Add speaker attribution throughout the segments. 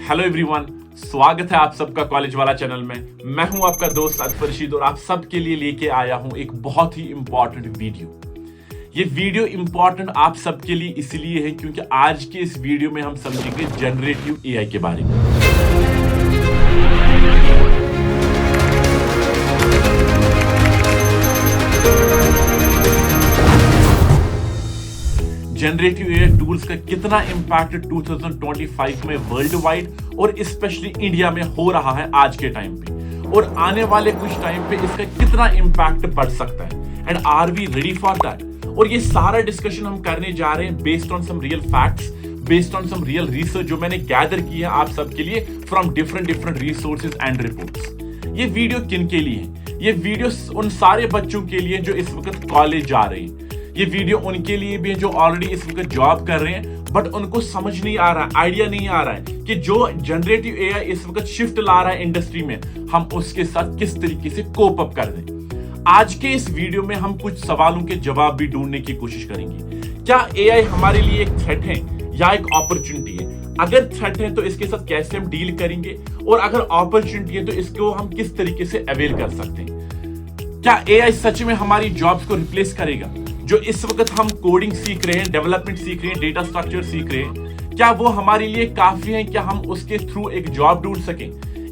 Speaker 1: Hello everyone, स्वागत है आप सबका कॉलेज वाला चैनल में। मैं हूं आपका दोस्त अतफर रशीद और आप सबके लिए लेके आया हूं एक बहुत ही इंपॉर्टेंट वीडियो। ये वीडियो इंपॉर्टेंट आप सबके लिए इसलिए है क्योंकि आज के इस वीडियो में हम समझेंगे जनरेटिव एआई के बारे में। जनरेटिव एआई टूल्स का कितना इंपैक्ट 2025 में वर्ल्ड वाइड और स्पेशली इंडिया में हो रहा है आज के टाइम पे, और आने वाले कुछ टाइम पे इसका कितना इंपैक्ट बढ़ सकता है, and are we ready for that. और ये सारा डिस्कशन हम करने जा रहे हैं based on some real facts, based on some real research जो मैंने गैदर की है आप सबके लिए from different resources and reports. ये वीडियो किन के लिए है? ये वीडियो उन सारे बच्चों के लिए जो इस वक्त कॉलेज जा रहे हैं। ये वीडियो उनके लिए भी है जो ऑलरेडी इस वक्त जॉब कर रहे हैं बट उनको समझ नहीं आ रहा है, आइडिया नहीं आ रहा है कि जो जनरेटिव एआई इस वक्त शिफ्ट ला रहा है इंडस्ट्री में, हम उसके साथ किस तरीके से कोप अप कर दें। आज के इस वीडियो में हम कुछ सवालों के जवाब भी ढूंढने की कोशिश करेंगे। क्या एआई हमारे लिए एक थ्रेट है या एक अपॉर्चुनिटी है? अगर थ्रेट है तो इसके साथ कैसे हम डील करेंगे, और अगर अपॉर्चुनिटी है तो इसको हम किस तरीके से अवेल कर सकते हैं? क्या एआई सच में हमारी जॉब्स को रिप्लेस करेगा? जो इस वक्त हम कोडिंग सीख रहे हैं, डेवलपमेंट सीख रहे हैं, डेटा स्ट्रक्चर सीख रहे हैं, क्या वो हमारे लिए काफी है? क्या हम उसके थ्रू एक जॉब ढूंढ सकें?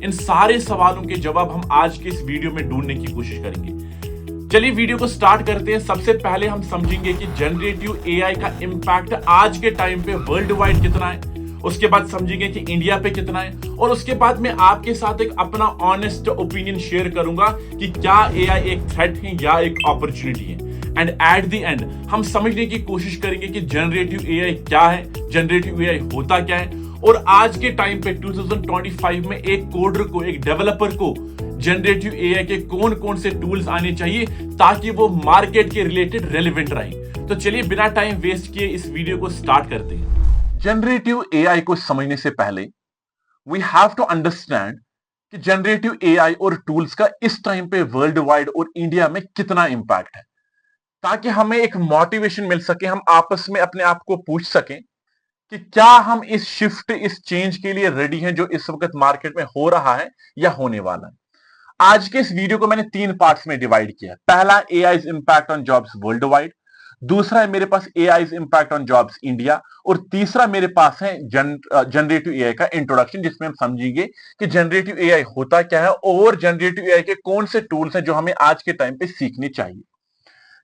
Speaker 1: इन सारे सवालों के जवाब हम आज के इस वीडियो में ढूंढने की कोशिश करेंगे। चलिए वीडियो को स्टार्ट करते हैं। सबसे पहले हम समझेंगे कि जनरेटिव एआई का इंपैक्ट आज के टाइम पे वर्ल्ड वाइड कितना है, उसके बाद समझेंगे कि इंडिया पे कितना है, और उसके बाद मैं आपके साथ एक अपना ऑनेस्ट ओपिनियन शेयर करूंगा कि क्या एआई एक थ्रेट है या एक अपॉर्चुनिटी है। एंड एट द एंड हम समझने की कोशिश करेंगे कि जनरेटिव एआई क्या है, जनरेटिव एआई होता क्या है, और आज के टाइम पे 2025 में एक कोडर को, एक डेवलपर को जनरेटिव एआई के कौन कौन से टूल्स आने चाहिए ताकि वो मार्केट के रिलेटेड रेलेवेंट रहे। तो चलिए बिना टाइम वेस्ट किए इस वीडियो को स्टार्ट करते हैं। जनरेटिव एआई को समझने से पहले वी हैव टू अंडरस्टैंड कि जनरेटिव एआई और टूल्स का इस टाइम पे वर्ल्ड वाइड और इंडिया में कितना इंपैक्ट है, ताकि हमें एक मोटिवेशन मिल सके, हम आपस में अपने आप को पूछ सकें कि क्या हम इस शिफ्ट, इस चेंज के लिए रेडी हैं जो इस वक्त मार्केट में हो रहा है या होने वाला है। आज के इस वीडियो को मैंने 3 पार्ट्स में डिवाइड किया है। पहला AI's impact on jobs worldwide, दूसरा है मेरे पास AI's impact on jobs India, और तीसरा मेरे पास है जनरेटिव एआई का इंट्रोडक्शन, जिसमें हम समझेंगे कि जनरेटिव एआई होता क्या है और जनरेटिव एआई के कौन से टूल्स हैं जो हमें आज के टाइम पे सीखने चाहिए।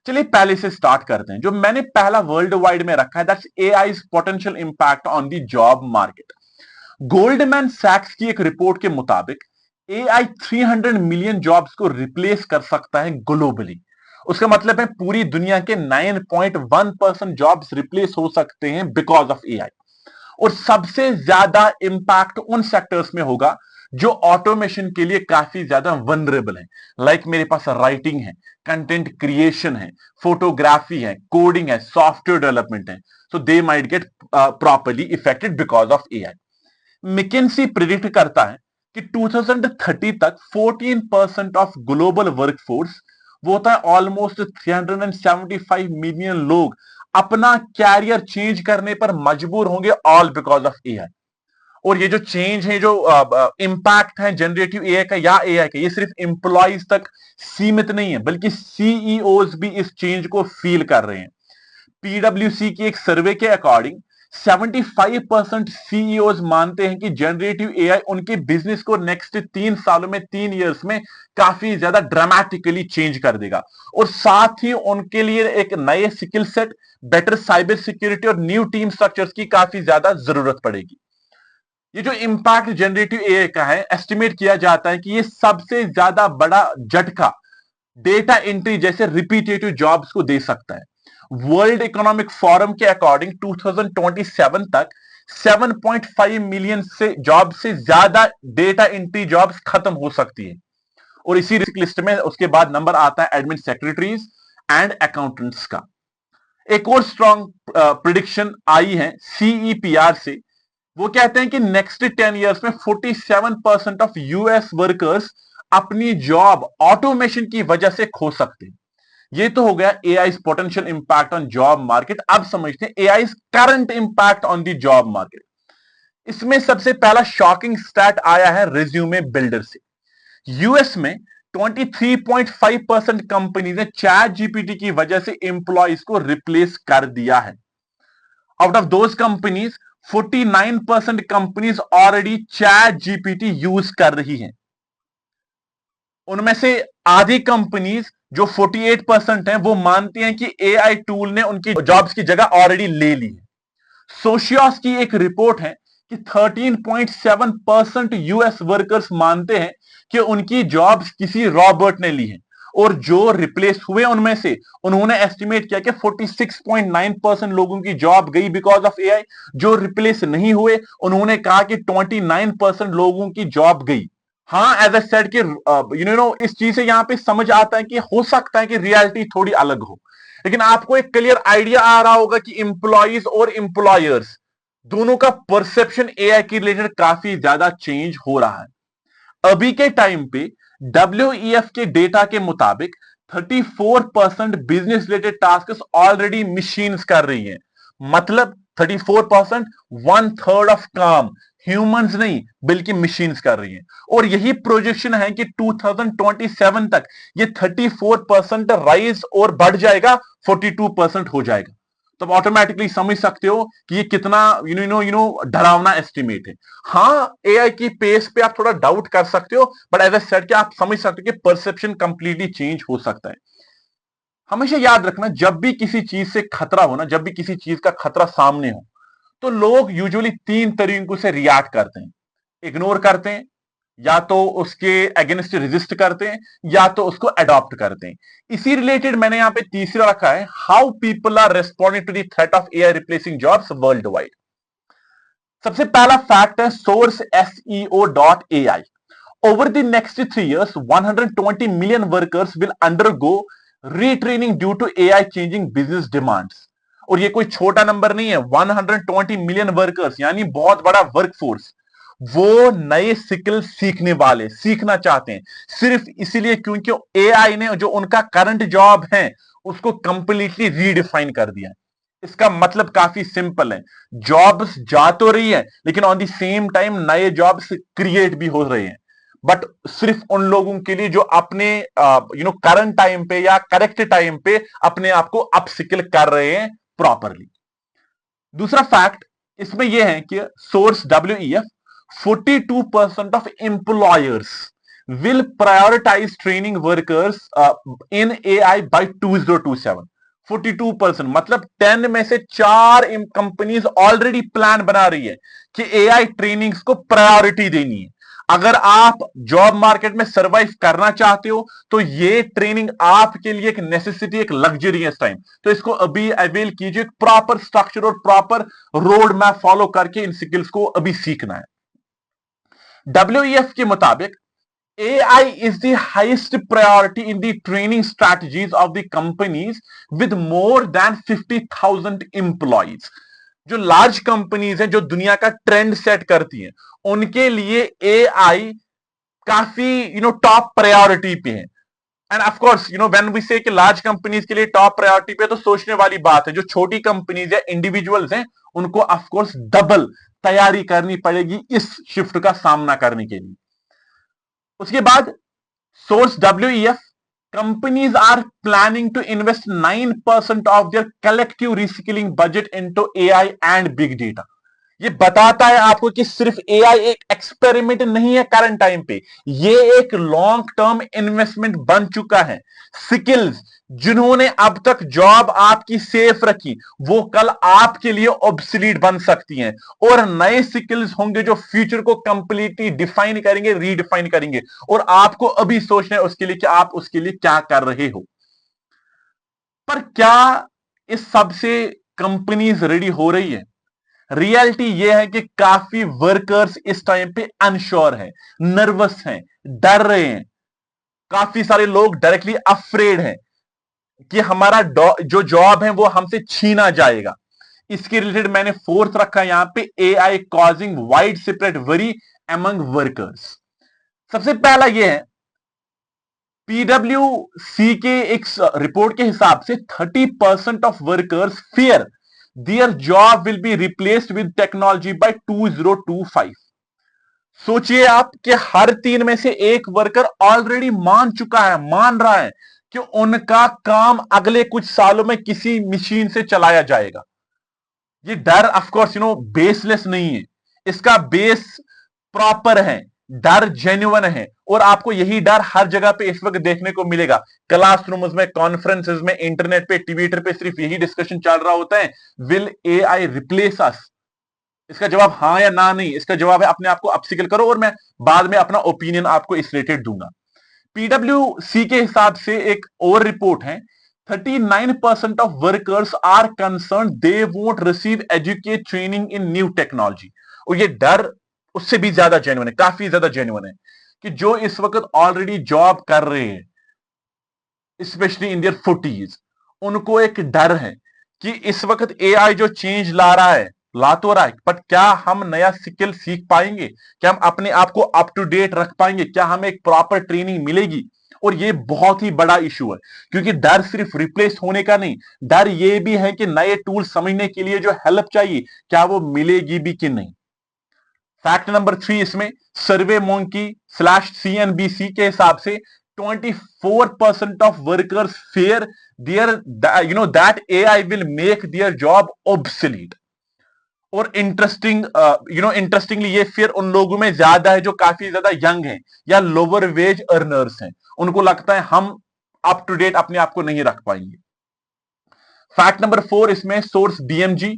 Speaker 1: चलिए पहले से स्टार्ट करते हैं। जो मैंने पहला वर्ल्ड वाइड में रखा है, that's AI's potential impact on the job market. Goldman सैक्स की एक रिपोर्ट के मुताबिक एआई 300 मिलियन जॉब्स को रिप्लेस कर सकता है ग्लोबली। उसका मतलब है पूरी दुनिया के 9.1% जॉब्स रिप्लेस हो सकते हैं बिकॉज ऑफ एआई। और सबसे ज्यादा इंपैक्ट उन सेक्टर्स में होगा जो ऑटोमेशन के लिए काफी ज्यादा वनरेबल है, लाइक मेरे पास राइटिंग है, कंटेंट क्रिएशन है, फोटोग्राफी है, कोडिंग है, सॉफ्टवेयर डेवलपमेंट है। So they might get properly affected because of AI. McKinsey predict करता है कि 2030 तक 14% ऑफ ग्लोबल वर्कफोर्स, वो होता है ऑलमोस्ट 375 मिलियन लोग, अपना कैरियर चेंज करने पर मजबूर होंगे, ऑल बिकॉज ऑफ एआई। और ये जो चेंज है, जो इंपैक्ट है जनरेटिव एआई का या एआई का, ये सिर्फ एम्प्लॉइज तक सीमित नहीं है, बल्कि सीईओज भी इस चेंज को फील कर रहे हैं। पीडब्ल्यूसी की एक सर्वे के अकॉर्डिंग 75% सीईओज मानते हैं कि जनरेटिव एआई उनके बिजनेस को नेक्स्ट 3 सालों में, 3 इयर्स में काफी ज्यादा ड्रामेटिकली चेंज कर देगा, और साथ ही उनके लिए एक नए skill set, better cyber security और न्यू टीम स्ट्रक्चर्स की काफी ज्यादा जरूरत पड़ेगी। ये जो इंपैक्ट जनरेटिव एआई का है, एस्टिमेट किया जाता है कि ये सबसे ज्यादा बड़ा झटका डेटा एंट्री जैसे रिपीटेटिव जॉब्स को दे सकता है। वर्ल्ड इकोनॉमिक फोरम के अकॉर्डिंग 2027 तक 7.5 मिलियन से जॉब से ज्यादा डेटा एंट्री जॉब्स खत्म हो सकती है। और इसी रिस्क लिस्ट में उसके बाद नंबर आता है एडमिन सेक्रेटरीज एंड अकाउंटेंट्स का। एक और स्ट्रॉन्ग प्रिडिक्शन आई है सीईपीआर से। वो कहते हैं कि नेक्स्ट 10 इयर्स में 47% ऑफ यूएस वर्कर्स अपनी जॉब ऑटोमेशन की वजह से खो सकते हैं। ये तो हो गया AI potential impact on job market. अब समझते हैं AI current impact on the job market. इसमें सबसे पहला शॉकिंग स्टैट आया है रिज्यूमे बिल्डर से। यूएस में 23.5% कंपनी ने चैट जीपीटी की वजह से एम्प्लॉइज को रिप्लेस कर दिया है। Out of those companies 49% companies already chat GPT use कर रही हैं। उनमें से आधी कंपनीज जो 48% हैं वो मानती हैं कि एआई टूल ने उनकी जॉब्स की जगह ऑलरेडी ले ली है। सोशियोस की एक रिपोर्ट है कि 13.7% यूएस वर्कर्स मानते हैं कि उनकी जॉब्स किसी रॉबर्ट ने ली है, और जो रिप्लेस हुए उनमें से उन्होंने एस्टिमेट किया कि 46.9% लोगों की जॉब गई बिकॉज ऑफ एआई। जो रिप्लेस नहीं हुए उन्होंने कहा कि 29% लोगों की जॉब गई। हाँ, एज ए सेड कि इस चीज से यहां पे समझ आता है कि हो सकता है कि रियलिटी थोड़ी अलग हो, लेकिन आपको एक क्लियर आइडिया आ रहा होगा कि इंप्लॉइज और इंप्लॉयर्स दोनों का परसेप्शन एआई के रिलेटेड काफी ज्यादा चेंज हो रहा है। अभी के टाइम पे डब्ल्यूईएफ के डेटा के मुताबिक 34% business related task already machines कर रही हैं। मतलब 34%, 1/3 ऑफ काम ह्यूमंस नहीं बल्कि मशीन्स कर रही हैं। और यही प्रोजेक्शन है कि 2027 तक ये 34% राइज और बढ़ जाएगा, 42% हो जाएगा। तो आप ऑटोमेटिकली समझ सकते हो कि ये कितना डरावना एस्टिमेट है। हाँ, एआई की पेस पे आप थोड़ा डाउट कर सकते हो, बट एज ए सेड कि आप समझ सकते हो कि परसेप्शन कंप्लीटली चेंज हो सकता है। हमेशा याद रखना, जब भी किसी चीज से खतरा हो ना, जब भी किसी चीज का खतरा सामने हो, तो लोग यूजुअली 3 तरीकों से रिएक्ट करते हैं। इग्नोर करते हैं, या तो उसके अगेंस्ट रेजिस्ट करते हैं, या तो उसको अडॉप्ट करते हैं। इसी रिलेटेड मैंने यहां पे तीसरा रखा है, how people are responding to the threat of AI replacing jobs worldwide. सबसे पहला फैक्ट है source SEO.ai। Over the next 3 years, 120 million workers will undergo retraining due to AI changing business demands। और ये कोई छोटा number नहीं है, 120 million workers यानी बहुत बड़ा वर्कफोर्स, वो नए स्किल सीखने वाले, सीखना चाहते हैं सिर्फ इसीलिए क्योंकि एआई ने जो उनका करंट जॉब है उसको कंप्लीटली रीडिफाइन कर दिया है। इसका मतलब काफी सिंपल है, जॉब्स जा तो रही है लेकिन ऑन द सेम टाइम नए जॉब्स क्रिएट भी हो रहे हैं, बट सिर्फ उन लोगों के लिए जो अपने करंट टाइम पे या करेक्ट टाइम पे अपने आप को अपस्किल कर रहे हैं प्रॉपरली। दूसरा फैक्ट इसमें यह है कि source WEF, 42% of employers will prioritise training workers in AI by 2027। 42% मतलब 10 में से 4 कंपनीज ऑलरेडी प्लान बना रही है कि एआई ट्रेनिंग्स को प्रायोरिटी देनी है। अगर आप जॉब मार्केट में सर्वाइव करना चाहते हो तो ये ट्रेनिंग आपके लिए एक नेसेसिटी, एक लग्जरी है इस टाइम। तो इसको अभी अवेल कीजिए, प्रॉपर स्ट्रक्चर और प्रॉपर रोड मैप फॉलो करके इन स्किल्स को अभी सीखना है। WEF के मुताबिक AI is the highest priority in the training strategies of the companies with more than 50,000 employees। जो लार्ज कंपनीज हैं, जो दुनिया का ट्रेंड सेट करती हैं, उनके लिए AI काफी टॉप प्रायोरिटी पे है। And of course when we say कि लार्ज कंपनीज के लिए टॉप प्रायोरिटी पे, तो सोचने वाली बात है जो छोटी कंपनीज है, इंडिविजुअल्स हैं, उनको ऑफ कोर्स डबल तैयारी करनी पड़ेगी इस शिफ्ट का सामना करने के लिए। उसके बाद source WEF, companies are planning to invest 9% of their collective reskilling budget into AI and big data. ये बताता है आपको कि सिर्फ AI एक एक्सपेरिमेंट नहीं है करंट टाइम पे, ये एक लॉन्ग टर्म इन्वेस्टमेंट बन चुका है। स्किल्स जिन्होंने अब तक जॉब आपकी सेफ रखी, वो कल आपके लिए ऑब्सोलीट बन सकती हैं, और नए स्किल्स होंगे जो फ्यूचर को कंप्लीटली डिफाइन करेंगे, रीडिफाइन करेंगे, और आपको अभी सोचना है उसके लिए कि आप उसके लिए क्या कर रहे हो। पर क्या इस सब से कंपनीज रेडी हो रही है? रियलिटी यह है कि काफी वर्कर्स इस टाइम पे अनश्योर हैं, नर्वस हैं, डर रहे हैं। काफी सारे लोग डायरेक्टली अफ्रेड हैं कि हमारा जो जॉब है वो हमसे छीना जाएगा। इसके रिलेटेड मैंने फोर्थ रखा यहां पे, AI causing wide spread worry among workers. सबसे पहला यह है, PwC के एक रिपोर्ट के हिसाब से 30% of workers fear their job will be replaced with technology by 2025। सोचिए आप कि हर 3 में से एक वर्कर ऑलरेडी मान रहा है कि उनका काम अगले कुछ सालों में किसी मशीन से चलाया जाएगा। ये डर ऑफ कोर्स बेसलेस नहीं है, इसका बेस प्रॉपर है, डर जेन्युइन है, और आपको यही डर हर जगह पे इस वक्त देखने को मिलेगा। क्लासरूम्स में, कॉन्फ्रेंसेस में, इंटरनेट पे, ट्विटर पे सिर्फ यही डिस्कशन चल रहा होता है, विल एआई रिप्लेस अस? इसका जवाब हाँ या ना नहीं, इसका जवाब है अपने आप को अपसिकल करो, और मैं बाद में अपना ओपिनियन आपको इस रिलेटेड दूंगा। पीडब्ल्यूसी के हिसाब से एक और रिपोर्ट है, 39% of workers are concern they won't receive educate training in new technology. और ये डर उससे भी ज्यादा जेन्युइन है, काफी ज्यादा जेन्युइन है, कि जो इस वक्त ऑलरेडी जॉब कर रहे हैं, स्पेशली इन देयर 40s, उनको एक डर है कि इस वक्त एआई जो चेंज ला रहा है, ला तो रहा है, बट क्या हम नया स्किल सीख पाएंगे? क्या हम अपने आप को अप टू डेट रख पाएंगे? क्या हमें एक प्रॉपर ट्रेनिंग मिलेगी? और ये बहुत ही बड़ा इशू है, क्योंकि डर सिर्फ रिप्लेस होने का नहीं, डर ये भी है कि नए टूल समझने के लिए जो हेल्प चाहिए, क्या वो मिलेगी भी कि नहीं। फैक्ट नंबर 3 इसमें, सर्वे मोंकी /CNBC के हिसाब से 24% of workers fair that AI will make their job obsolete. और इंटरेस्टिंगली ये फिर उन लोगों में ज्यादा है जो काफी ज्यादा यंग हैं या लोअर वेज अर्नर्स हैं, उनको लगता है हम अप टू डेट अपने आप को नहीं रख पाएंगे। फैक्ट नंबर 4 इसमें, source DMG,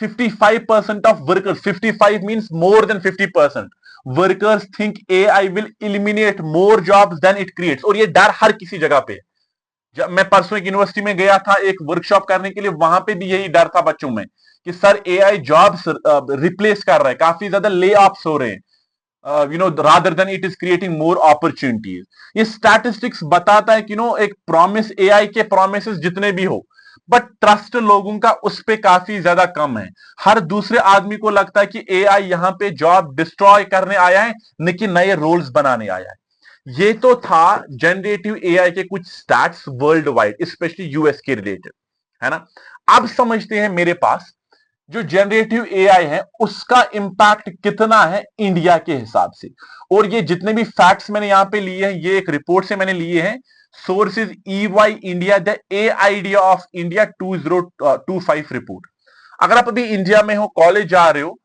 Speaker 1: 55% of workers, 55 means more than 50%, workers think AI will eliminate more jobs than it creates। और ये डर हर किसी जगह पे। जब मैं परसों एक यूनिवर्सिटी में गया था एक वर्कशॉप करने के लिए, वहां पे भी यही डर था बच्चों में कि सर एआई जॉब्स रिप्लेस कर रहा है, काफी ज्यादा ले ऑफ्स हो रहे हैं, rather than it is creating more opportunities. ये स्टैटिस्टिक्स बताता है कि एक प्रॉमिस, एआई के प्रोमिस जितने भी हो, बट ट्रस्ट लोगों का उस पे काफी ज्यादा कम है। हर दूसरे आदमी को लगता है कि एआई यहां पे जॉब डिस्ट्रॉय करने आया है, लेकिन नए रोल्स बनाने आया है। ये तो था जनरेटिव एआई के कुछ stats world wide, specially US के रिलेटेड, है ना। अब समझते हैं मेरे पास जो जनरेटिव एआई है उसका इंपैक्ट कितना है इंडिया के हिसाब से। और ये जितने भी फैक्ट्स मैंने यहां पे लिए हैं, ये एक रिपोर्ट से मैंने लिए हैं, sources EY India, the A idea of India 2025 report. अगर आप अभी इंडिया में हो, कॉलेज जा रहे हो,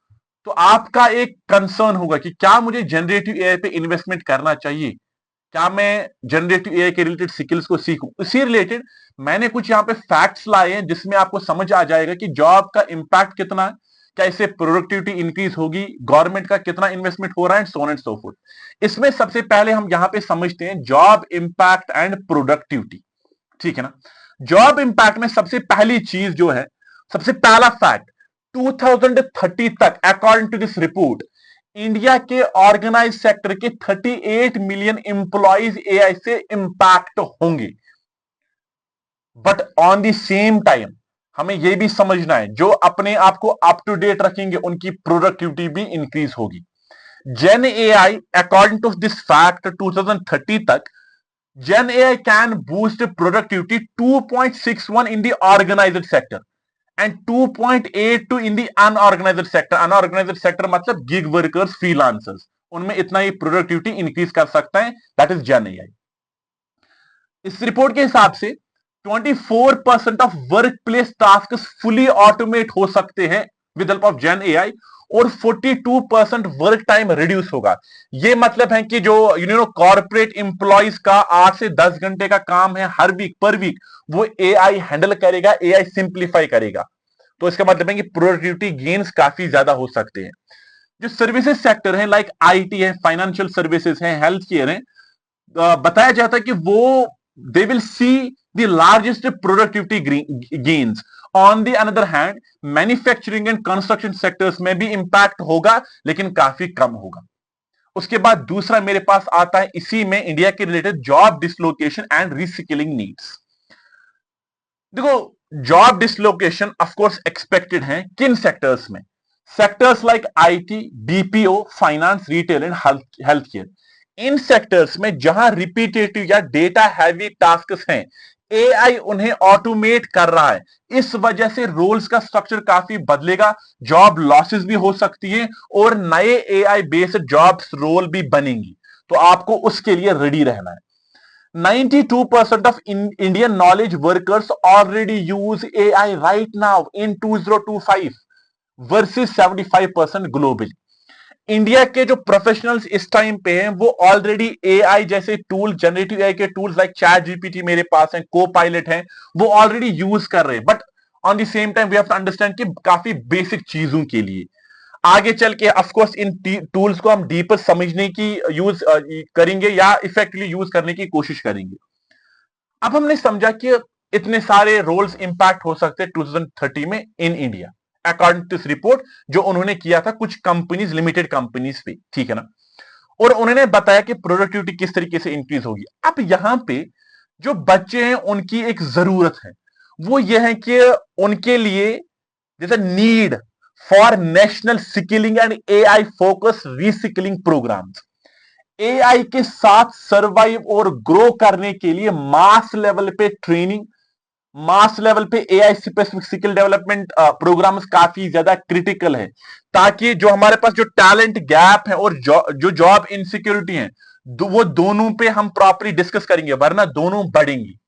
Speaker 1: तो आपका एक कंसर्न होगा कि क्या मुझे जनरेटिव एआई पे इन्वेस्टमेंट करना चाहिए, क्या मैं जनरेटिव एआई के रिलेटेड स्किल्स को सीखूं। इसी रिलेटेड मैंने कुछ यहाँ पे फैक्ट्स लाए हैं जिसमें आपको समझ आ जाएगा कि जॉब का इंपैक्ट कितना है, क्या इससे प्रोडक्टिविटी इंक्रीज होगी, गवर्नमेंट का कितना इन्वेस्टमेंट हो रहा है, सो ऑन एंड सो फोर्थ। इसमें सबसे पहले हम यहां पे समझते हैं जॉब इंपैक्ट एंड प्रोडक्टिविटी, ठीक है ना। जॉब इंपैक्ट में सबसे पहली चीज जो है, सबसे पहला फैक्ट, 2030 तक according to this report India के ऑर्गेनाइज सेक्टर के 38 मिलियन इंप्लॉइज एआई से इंपैक्ट होंगे। But on the same time हमें यह भी समझना है, जो अपने आप को अप टू डेट रखेंगे उनकी प्रोडक्टिविटी भी इंक्रीज होगी। Gen AI according to this fact 2030 तक gen AI can boost productivity 2.61 in the organised sector and 2.82 in the unorganised sector. Unorganised sector मतलब गिग वर्कर्स, फ्रीलांसर्स, उनमें इतना ही प्रोडक्टिविटी इंक्रीज कर सकता है, दैट इज जेन एआई। इस report के हिसाब से 24% of workplace task fully automate हो सकते हैं with help of gen AI, और 42% वर्क टाइम रिड्यूस होगा। ये मतलब है कि जो कॉर्पोरेट इंप्लॉइज का 8 से 10 घंटे का काम है हर वीक पर वीक, वो एआई हैंडल करेगा, एआई सिंप्लीफाई करेगा। तो इसका मतलब है कि प्रोडक्टिविटी गेन्स काफी ज्यादा हो सकते हैं। जो सर्विसेज सेक्टर है, लाइक आईटी है, फाइनेंशियल सर्विसेज है, हेल्थ केयर है, बताया जाता है कि वो they will see the largest productivity gains. On the other hand, manufacturing and construction sectors में भी इंपैक्ट होगा, लेकिन काफी कम होगा। उसके बाद दूसरा मेरे पास आता है इसी में इंडिया के related, job dislocation and reskilling needs. देखो, job dislocation of course expected है किन सेक्टर्स में? Sectors like IT, BPO, finance, retail and health care. इन सेक्टर्स में जहां रिपीटेटिव या डेटा हैवी टास्क हैं,
Speaker 2: एआई उन्हें ऑटोमेट कर रहा है। इस वजह से रोल्स का स्ट्रक्चर काफी बदलेगा, जॉब लॉसेस भी हो सकती है और नए एआई बेस्ड जॉब्स रोल भी बनेंगी। तो आपको उसके लिए रेडी रहना है। 92% of Indian knowledge workers already use AI right now in 2025 versus 75% globally. India के जो प्रोफेशनल्स इस टाइम पे हैं वो ऑलरेडी एआई जैसे टूल, जनरेटिव एआई के टूल्स लाइक चैट जीपीटी मेरे पास हैं, को पायलट हैं, वो ऑलरेडी यूज कर रहे हैं। But on the same time we have to understand कि काफी बेसिक चीजों के लिए आगे चल के ऑफ कोर्स इन टूल्स को हम डीपर समझने की यूज करेंगे या इफेक्टिवली यूज करने की कोशिश करेंगे। अब हमने समझा कि इतने सारे रोल्स इंपैक्ट हो सकते हैं 2030 में in India, according to this report जो उन्होंने किया था कुछ कंपनीज, लिमिटेड कंपनीज पे, ठीक है ना। और उन्होंने बताया कि प्रोडक्टिविटी किस तरीके से इंक्रीज होगी। अब यहां पे जो बच्चे हैं उनकी एक जरूरत है, वो ये है कि उनके लिए जैसे need for national skilling and AI focus reskilling programmes. AI के साथ सरवाइव और ग्रो करने के लिए मास लेवल पे ट्रेनिंग, मास लेवल पे AI specific skill development programmes काफी ज्यादा क्रिटिकल है, ताकि जो हमारे पास जो टैलेंट गैप है और जो जॉब इनसिक्योरिटी है वो दोनों पे हम प्रॉपरली डिस्कस करेंगे, वरना दोनों बढ़ेंगी।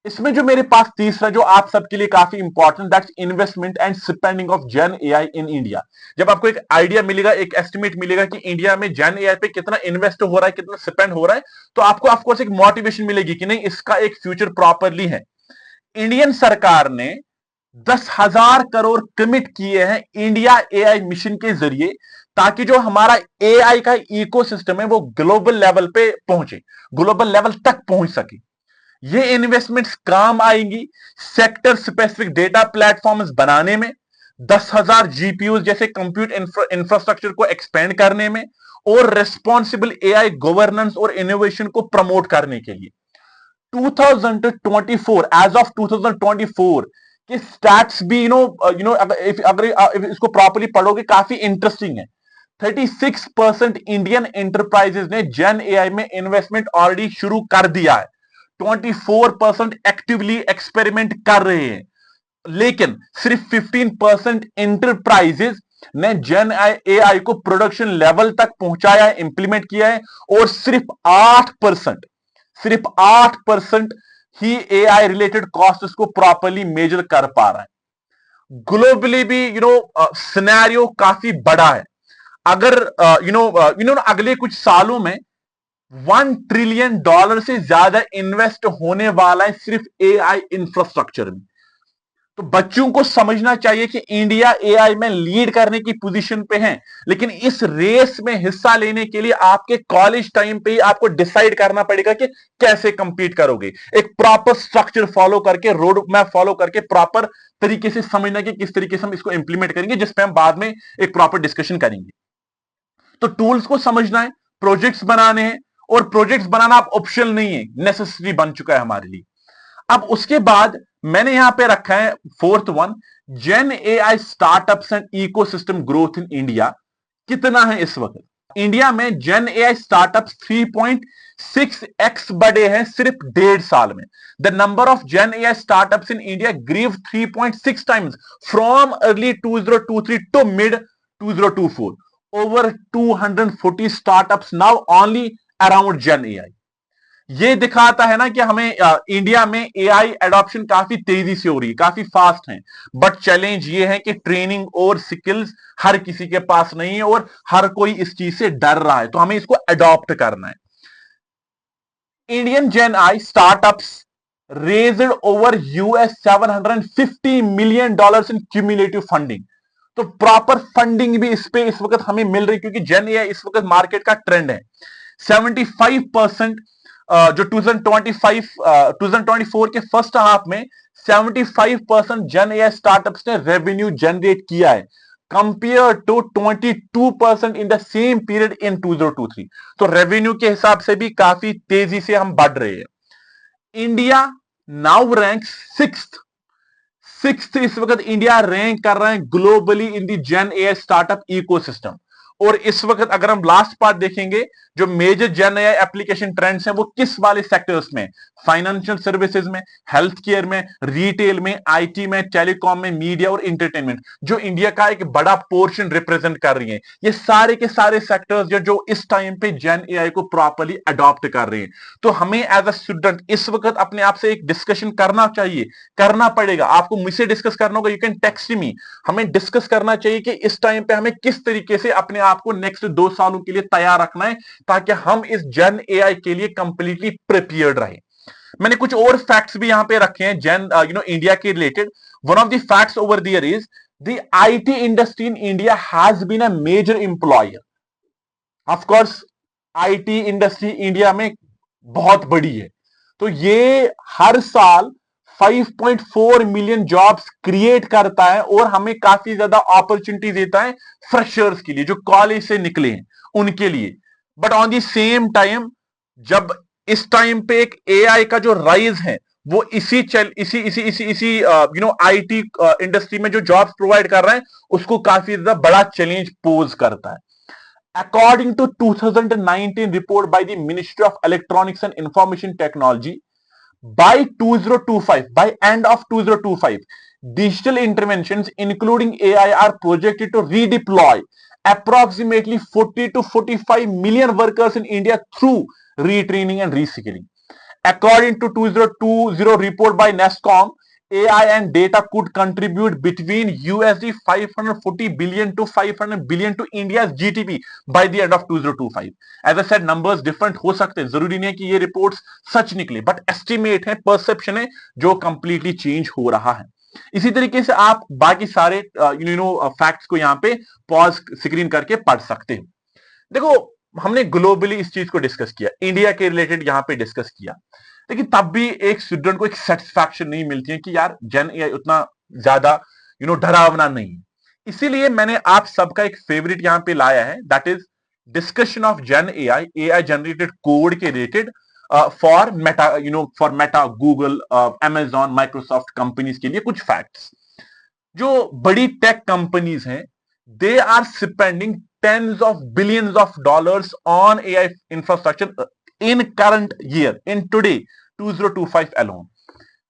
Speaker 2: इसमें जो मेरे पास तीसरा जो आप सबके लिए काफी important, that's investment and spending of gen AI in India. जब आपको एक आइडिया मिलेगा, एक एस्टिमेट मिलेगा कि इंडिया में जेन एआई पे कितना इन्वेस्ट हो रहा है, कितना स्पेंड हो रहा है, तो आपको ऑफकोर्स एक मोटिवेशन मिलेगी कि नहीं, इसका एक फ्यूचर प्रॉपरली है। इंडियन सरकार ने 10,000 करोड़ कमिट किए हैं इंडिया एआई मिशन के जरिए, ताकि जो हमारा एआई का इकोसिस्टम है वो ग्लोबल लेवल पे पहुंचे, ग्लोबल लेवल तक पहुंच सके। ये इन्वेस्टमेंट्स काम आएंगी सेक्टर स्पेसिफिक डेटा प्लेटफॉर्म्स बनाने में, 10,000 जीपीयू जैसे कंप्यूट इंफ्रास्ट्रक्चर को एक्सपेंड करने में, और रेस्पॉन्सिबल एआई गवर्नेंस और इनोवेशन को प्रमोट करने के लिए। 2024 एज ऑफ 2024 के स्टैट्स भी अगर इसको प्रॉपर्ली पढ़ोगे काफी इंटरेस्टिंग है। 36% इंडियन एंटरप्राइजेस ने जेन एआई में इन्वेस्टमेंट ऑलरेडी शुरू कर दिया है, 24% एक्टिवली एक्सपेरिमेंट कर रहे हैं, लेकिन सिर्फ 15% एंटरप्राइजेस ने जेन एआई को प्रोडक्शन लेवल तक पहुंचाया है, इंप्लीमेंट किया है, और सिर्फ 8% ही एआई रिलेटेड कॉस्ट को प्रॉपरली मेजर कर पा रहा है। ग्लोबली भी सिनेरियो काफी बड़ा है। अगर अगले कुछ सालों में $1 ट्रिलियन से ज्यादा इन्वेस्ट होने वाला है सिर्फ एआई इंफ्रास्ट्रक्चर में। तो बच्चों को समझना चाहिए कि इंडिया एआई में लीड करने की पोजीशन पे है, लेकिन इस रेस में हिस्सा लेने के लिए आपके कॉलेज टाइम पे ही आपको डिसाइड करना पड़ेगा कि कैसे कंपीट करोगे। एक प्रॉपर स्ट्रक्चर फॉलो करके, रोड मैप फॉलो करके, प्रॉपर तरीके से समझना कि किस तरीके से हम इसको इंप्लीमेंट करेंगे, जिसपे हम बाद में एक प्रॉपर डिस्कशन करेंगे। तो टूल्स को समझना है, प्रोजेक्ट्स बनाने हैं, और प्रोजेक्ट्स बनाना आप ऑप्शनल नहीं है, नेसेसरी बन चुका है हमारे लिए। अब उसके बाद मैंने यहां पे रखा है fourth one, gen AI startups and ecosystem growth in India कितना है इस वक्त। इंडिया में जेन एआई स्टार्टअप्स 3.6x बढ़े हैं सिर्फ 1.5 साल में। The number of gen AI startups in India grew 3.6 times from early 2023 to mid 2024। Over 240 startups now only around gen AI. ये दिखाता है ना कि हमें इंडिया में एआई एडॉप्शन काफी तेजी से हो रही है, काफी फास्ट है। बट चैलेंज ये है कि ट्रेनिंग और स्किल्स हर किसी के पास नहीं है, और हर कोई इस चीज से डर रहा है, तो हमें इसको अडॉप्ट करना है। Indian gen AI startups raised over $750 million in cumulative funding. तो प्रॉपर फंडिंग भी इस पे इस वक्त हमें मिल रही है, क्योंकि जेन एआई इस वक्त मार्केट का ट्रेंड है। 75% जो 2024 के फर्स्ट हाफ में 75% जेन एआई स्टार्टअप्स ने रेवेन्यू जनरेट किया है, compare to 22% in the same period in 2023। तो रेवेन्यू के हिसाब से भी काफी तेजी से हम बढ़ रहे हैं। इंडिया नाउ रैंक सिक्स्थ इस वक्त इंडिया रैंक कर रहा है globally in the gen AI startup ecosystem. और इस वक्त अगर हम लास्ट पार्ट देखेंगे, जो major gen AI application trends हैं वो किस वाले सेक्टर्स में, फाइनेंशियल सर्विसेज में, हेल्थ केयर में, रिटेल में, आईटी में, टेलीकॉम में, मीडिया और इंटरटेनमेंट, जो इंडिया का एक बड़ा पोर्शन रिप्रेजेंट कर रही है। ये सारे के सारे सेक्टर्स जो इस टाइम पे जेन एआई को प्रॉपर्ली अडॉप्ट कर रहे हैं। तो हमें एज अ स्टूडेंट इस वक्त अपने आप से एक डिस्कशन करना चाहिए, करना पड़ेगा। आपको मुझसे डिस्कस करना होगा, यू कैन टेक्स्ट मी। हमें डिस्कस करना चाहिए कि इस टाइम पे हमें किस तरीके से अपने आप को नेक्स्ट 2 सालों के लिए तैयार रखना है, ताकि हम इस जेन एआई के लिए कंप्लीटली प्रिपेयर्ड रहे। मैंने कुछ और फैक्ट्स भी यहां पे रखे हैं जेन इंडिया के related. One of the facts over there is the IT industry in India has been a major employer. Of course IT industry India में बहुत बड़ी है, तो ये हर साल 5.4 मिलियन जॉब्स क्रिएट करता है और हमें काफी ज्यादा अपॉर्चुनिटी देता है फ्रेशर्स के लिए, जो कॉलेज से निकले हैं उनके लिए। But on the same time, जब इस टाइम पे एक एआई का जो राइज है वो इसी आईटी इंडस्ट्री में जो जॉब्स प्रोवाइड कर रहा है उसको काफी ज्यादा बड़ा चैलेंज पोज करता है। According to 2019 report by the Ministry of Electronics and Information Technology, by 2025, by end of 2025, digital interventions including AI are projected to redeploy approximately 40 to 45 million workers in India through retraining and reskilling. According to 2020 report by NESCOM, AI and data could contribute between USD 540 billion to 500 billion to India's GDP by the end of 2025. As I said, numbers different हो सकते हैं, जरूरी नहीं है कि ये reports सच निकले, but estimate है, परसेप्शन है जो कंप्लीटली चेंज हो रहा है। इसी तरीके से आप बाकी सारे फैक्ट्स को यहाँ पे पॉज स्क्रीन करके पढ़ सकते हैं। देखो, हमने ग्लोबली इस चीज को डिस्कस किया, इंडिया के रिलेटेड यहाँ पे डिस्कस किया, लेकिन तब भी एक स्टूडेंट को एक सेटिस्फैक्शन नहीं मिलती है कि यार जेन एआई उतना ज्यादा डरावना नहीं है। इसीलिए मैंने आप सबका एक फेवरेट यहां पे लाया है, that is discussion of gen AI, AI generated code के related for Meta, Google, Amazon, Microsoft companies के लिए कुछ फैक्ट्स। जो बड़ी टेक कंपनीज हैं, they are spending tens of billions of dollars on AI infrastructure in current year, in today 2025 alone.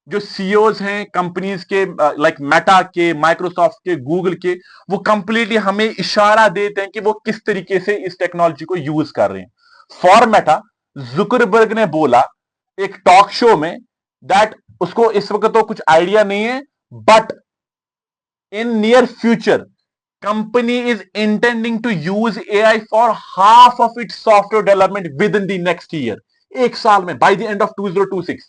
Speaker 2: जो CEOs हैं companies के, लाइक मेटा के, माइक्रोसॉफ्ट के, गूगल के, वो कंप्लीटली हमें इशारा देते हैं कि वो किस तरीके से इस टेक्नोलॉजी को यूज कर रहे हैं। फॉर मेटा, जुकरबर्ग ने बोला एक टॉक शो में दैट उसको इस वक्त तो कुछ आइडिया नहीं है, but in near future company is intending to use AI for half of its software development within the next year. एक साल में, by the end of 2026,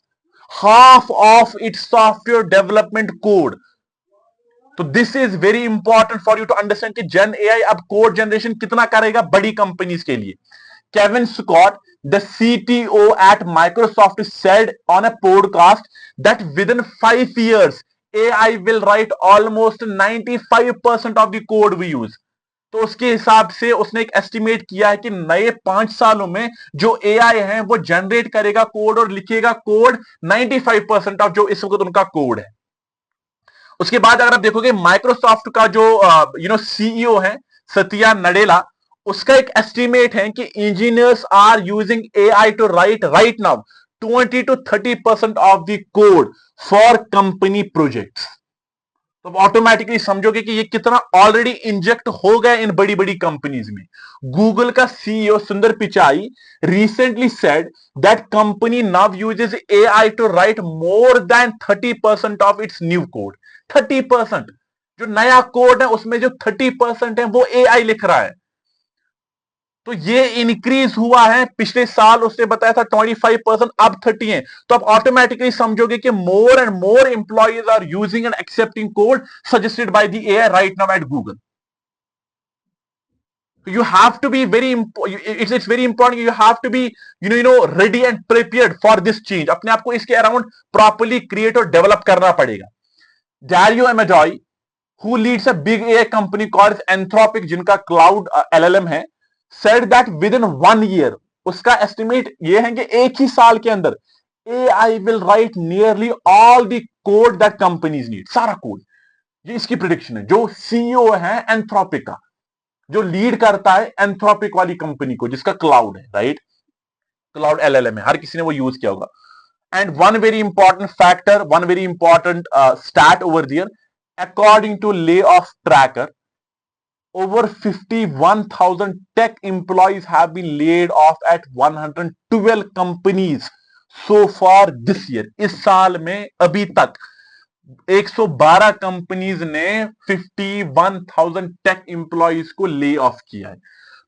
Speaker 2: half of its software development code. तो this is very important for you to understand कि Gen AI अब code generation कितना करेगा बड़ी companies के लिए। Kevin Scott, the CTO at Microsoft, said on a podcast that within 5 years AI will write almost 95% of the code we use. तो उसके हिसाब से उसने एक एस्टिमेट किया है कि नए 5 सालों में जो AI है वो जनरेट करेगा कोड और लिखेगा कोड 95% ऑफ जो इस वक्त उनका कोड है। उसके बाद अगर आप देखोगे माइक्रोसॉफ्ट का जो सीईओ है सत्या नडेला, उसका एक एस्टिमेट है कि engineers are using AI to write now 20 to 30% of the code for company projects. तो ऑटोमेटिकली समझोगे कि ये कितना ऑलरेडी इंजेक्ट हो गया इन बड़ी बड़ी कंपनीज में। गूगल का CEO Sundar Pichai recently said that company now uses AI to write more than 30% of its new code. 30%, जो नया कोड है उसमें जो 30% है वो एआई लिख रहा है। तो ये इंक्रीज हुआ है, पिछले साल उसने बताया था 25%, अब 30 है। तो आप ऑटोमेटिकली समझोगे कि more and more employees are using and accepting code suggested by the AI right now at Google. You have to be it's very important, you have to be ready and prepared for this change. अपने आप को इसके around properly create और develop करना पड़ेगा। Dario Amodei, who leads a big AI company called Anthropic, जिनका cloud LLM है, said that within 1 year, उसका एस्टिमेट ये है कि एक ही साल के अंदर AI will write nearly all the code that companies need, सारा कोड। ये इसकी प्रिडिक्शन है, जो सीईओ है एंथ्रोपिक का। जो लीड करता है एंथ्रोपिक वाली कंपनी को, जिसका क्लाउड है, राइट? क्लाउड एलएलएम है, हर किसी ने वो यूज किया होगा. And one very important factor, one very important stat over there, according to layoff tracker, over 51,000 tech employees have been laid off at 112 companies so far this year. इस साल में अभी तक 112 कंपनीज ने 51,000 टेक एम्प्लॉइज को lay off किया है.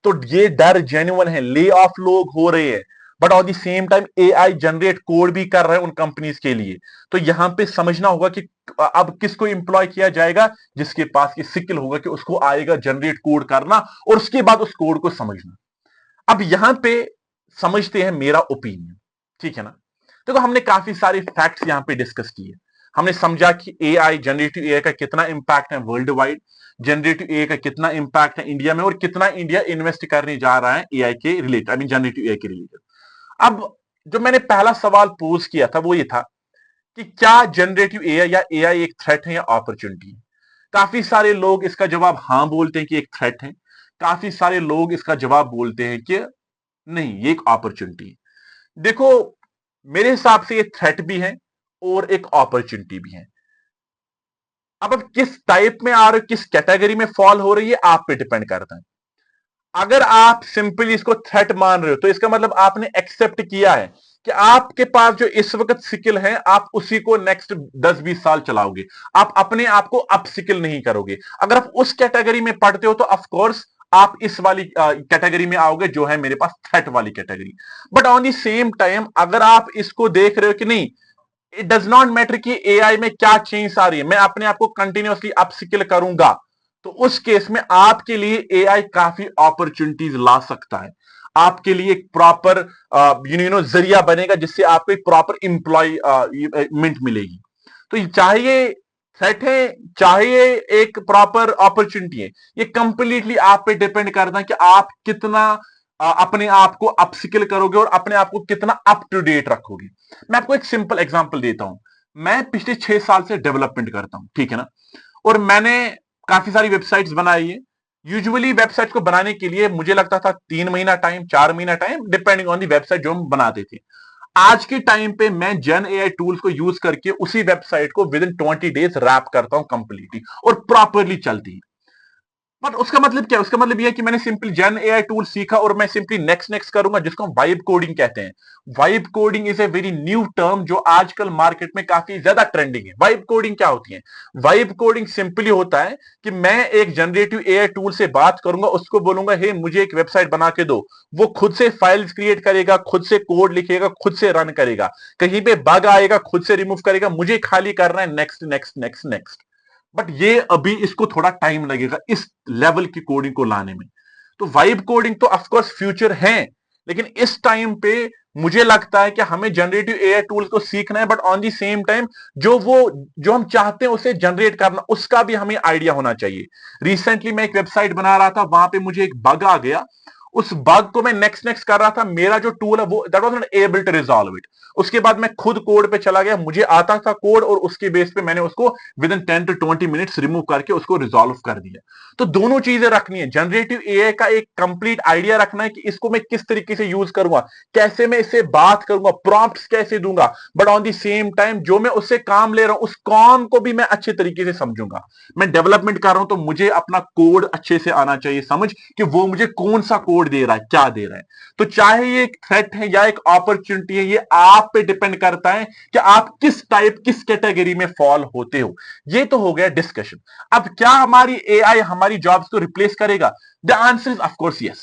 Speaker 2: तो ये डर जेन्युइन है, ले ऑफ लोग हो रहे हैं, but on the same time AI generate code भी कर रहा है उन कंपनीज के लिए. तो यहां पे समझना होगा कि अब किसको एम्प्लॉय किया जाएगा, जिसके पास ये स्किल होगा कि उसको आएगा जनरेट कोड करना और उसके बाद उस कोड को समझना. अब यहां पे समझते हैं मेरा ओपिनियन, ठीक है ना? देखो, हमने काफी सारे फैक्ट्स यहां पे डिस्कस किए. हमने समझा कि एआई, जनरेटिव एआई का कितना इंपैक्ट है वर्ल्ड वाइड, जनरेटिव एआई का कितना इंपैक्ट है इंडिया में, और कितना इंडिया इन्वेस्ट करने जा रहा है एआई के related, I mean generative AI के रिलेटेड. अब जो मैंने पहला सवाल पोज किया था वो ये था कि क्या जनरेटिव एआई या एआई एक थ्रेट है या अपॉर्चुनिटी है? काफी सारे लोग इसका जवाब हां बोलते हैं कि एक थ्रेट है, काफी सारे लोग इसका जवाब बोलते हैं कि नहीं, ये एक अपॉर्चुनिटी है. देखो, मेरे हिसाब से ये थ्रेट भी है और एक अपॉर्चुनिटी भी है. अब किस टाइप में आ रहे हो, किस कैटेगरी में फॉल हो रही है, आप पे डिपेंड करता है. अगर आप सिंपली इसको थ्रेट मान रहे हो तो इसका मतलब आपने एक्सेप्ट किया है कि आपके पास जो इस वक्त स्किल है आप उसी को नेक्स्ट 10-20 साल चलाओगे, आप अपने आप को अप स्किल नहीं करोगे. अगर आप उस कैटेगरी में पढ़ते हो तो ऑफ कोर्स आप इस वाली कैटेगरी में आओगे जो है मेरे पास थ्रेट वाली category. But on the same time अगर आप इसको देख रहे हो कि नहीं, इट डज नॉट मैटर कि एआई में क्या चेंज आ रही है, मैं अपने आप को कंटिन्यूअसली अप स्किल करूंगा, तो उस केस में आपके लिए एआई काफी अपॉर्चुनिटीज ला सकता है. आपके लिए एक प्रॉपर जरिया बनेगा जिससे आपको एक प्रॉपर एम्प्लॉयमेंट मिलेगी. तो चाहिए थ्रेट है, चाहिए एक प्रॉपर अपॉर्चुनिटी है, ये कंप्लीटली आप पे डिपेंड करता है कि आप कितना अपने आप को अपस्किल करोगे और अपने आप को कितना अप टू डेट रखोगे. मैं आपको एक सिंपल एग्जांपल देता हूं. मैं पिछले 6 साल से डेवलपमेंट करता हूं, ठीक है ना, और मैंने काफी सारी वेबसाइट्स बनाई है. यूजुअली वेबसाइट को बनाने के लिए मुझे लगता था 3 महीना टाइम, 4 महीना time, depending on the website जो हम बनाते थे. आज के टाइम पे मैं जन एआई टूल्स को यूज करके उसी वेबसाइट को विद इन 20 डेज रैप करता हूं कंप्लीटली और प्रॉपरली चलती है. बट उसका मतलब क्या है? उसका मतलब यह है कि मैंने सिंपली जन एआई टूल सीखा और मैं सिंपली नेक्स्ट नेक्स्ट करूंगा, जिसको हम वाइब कोडिंग कहते हैं. Vibe coding is a very new term जो आजकल मार्केट में काफी ज्यादा ट्रेंडिंग है. वाइब कोडिंग क्या होती है? वाइब कोडिंग सिंपली होता है कि मैं एक जनरेटिव एआई टूल से बात करूंगा, उसको बोलूंगा हे मुझे एक वेबसाइट बना के दो, वो खुद से फाइल्स क्रिएट करेगा, खुद से कोड लिखेगा, खुद से रन करेगा, कहीं पे बग आएगा खुद से रिमूव करेगा, मुझे खाली करना है next next next next. But ये अभी इसको थोड़ा टाइम लगेगा इस लेवल की कोडिंग को लाने में. तो वाइब कोडिंग तो ऑफ कोर्स फ्यूचर है, लेकिन इस टाइम पे मुझे लगता है कि हमें जनरेटिव एआई टूल्स को सीखना है, but on the same time जो हम चाहते हैं उसे जनरेट करना, उसका भी हमें आइडिया होना चाहिए. रिसेंटली मैं एक वेबसाइट बना रहा था, वहां पे मुझे एक बग आ गया. उस बग को मैं नेक्स्ट नेक्स्ट कर रहा था, मेरा जो टूल है वो that was not able to resolve it. उसके बाद मैं खुद कोड पे चला गया, मुझे आता था कोड और उसके बेस पे मैंने उसको with in 10 to 20 minutes remove करके उसको रिजॉल्व कर दिया. तो दोनों चीजें रखनी है. जनरेटिव एआई का एक कंप्लीट आइडिया रखना है कि इसको मैं किस तरीके से यूज करूंगा, कैसे मैं इससे बात करूंगा, प्रॉम्प्ट्स कैसे दूंगा, but on the same time जो मैं उससे काम ले रहा हूं उस काम को भी मैं अच्छे तरीके से समझूंगा. मैं डेवलपमेंट कर रहा हूं तो मुझे अपना कोड अच्छे से आना चाहिए समझ कि वो मुझे कौन सा कोड दे रहा है, क्या दे रहा है. तो चाहे ये एक थ्रेट है या एक अपॉर्चुनिटी है, ये आप पे डिपेंड करता है कि आप किस टाइप, किस कैटेगरी में फॉल होते हो. ये तो हो गया डिस्कशन. अब क्या हमारी एआई हमारी जॉब्स को रिप्लेस करेगा? The answer is of course yes.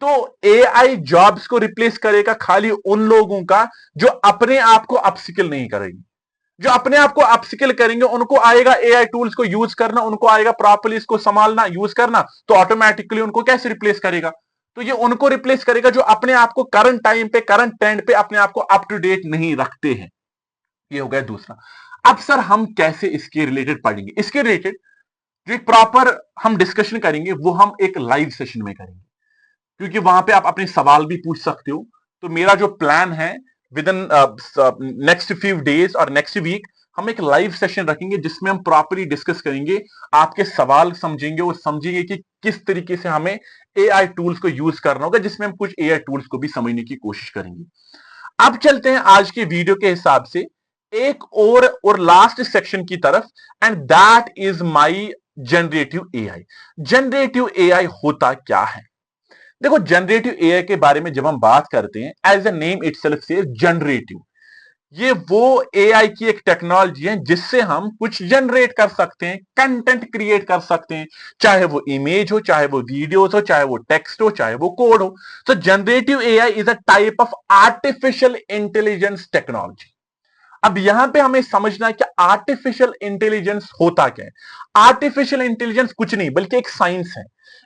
Speaker 2: तो एआई जॉब्स को रिप्लेस करेगा खाली उन लोगों का जो अपने आप को अपस्किल नहीं करेंगे. जो अपने आप को अपस्किल करेंगे उनको आएगा एआई टूल्स को यूज करना, उनको आएगा प्रॉपर्ली इसको संभालना, यूज करना, तो ऑटोमेटिकली उनको कैसे रिप्लेस करेगा? तो ये उनको रिप्लेस करेगा जो अपने आप को करंट टाइम पे, करंट ट्रेंड पे अपने आप को अप टू डेट नहीं रखते हैं. ये हो गया दूसरा. अब सर हम कैसे इसके रिलेटेड पढ़ेंगे? इसके रिलेटेड जो एक प्रॉपर हम डिस्कशन करेंगे वो हम एक लाइव सेशन में करेंगे, क्योंकि वहां पे आप अपने सवाल भी पूछ सकते हो. तो मेरा जो प्लान है with in next few days और नेक्स्ट वीक हम एक लाइव सेशन रखेंगे जिसमें हम प्रॉपरली डिस्कस करेंगे, आपके सवाल समझेंगे और समझेंगे कि किस तरीके से हमें एआई टूल्स को यूज करना होगा, जिसमें हम कुछ एआई टूल्स को भी समझने की कोशिश करेंगे। अब चलते हैं आज के वीडियो के हिसाब से एक और लास्ट सेक्शन की तरफ, and that is my generative AI. Generative AI होता क्या है? देखो, जनरेटिव एआई के बारे में जब हम बात करते हैं, एज अ नेम इटसेल्फ से जनरेटिव, ये वो एआई की एक टेक्नोलॉजी है जिससे हम कुछ जनरेट कर सकते हैं, कंटेंट क्रिएट कर सकते हैं, चाहे वो इमेज हो, चाहे वो वीडियोस हो, चाहे वो टेक्स्ट हो, चाहे वो कोड हो। तो generative AI is a type of artificial intelligence technology. अब यहां पे हमें समझना है कि आर्टिफिशियल इंटेलिजेंस होता क्या है। आर्टिफिशियल इंटेलिजेंस कुछ नहीं बल्कि एक साइंस है,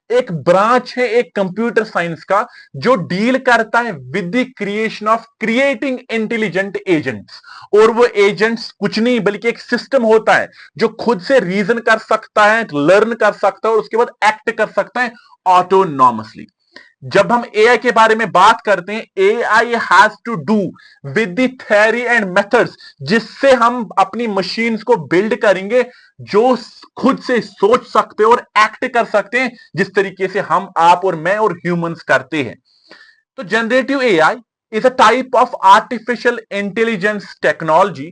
Speaker 2: एक ब्रांच है एक कंप्यूटर साइंस का, जो डील करता है with the creation of creating intelligent agents. और वो एजेंट्स कुछ नहीं बल्कि एक सिस्टम होता है जो खुद से रीजन कर सकता है, लर्न कर सकता है और उसके बाद एक्ट कर सकता है ऑटोनॉमसली। जब हम एआई के बारे में बात करते हैं, AI has to do with the theory and methods, जिससे हम अपनी मशीन्स को बिल्ड करेंगे जो खुद से सोच सकते हैं और एक्ट कर सकते हैं, जिस तरीके से हम, आप और मैं और ह्यूमंस करते हैं। तो generative AI is a type of artificial intelligence technology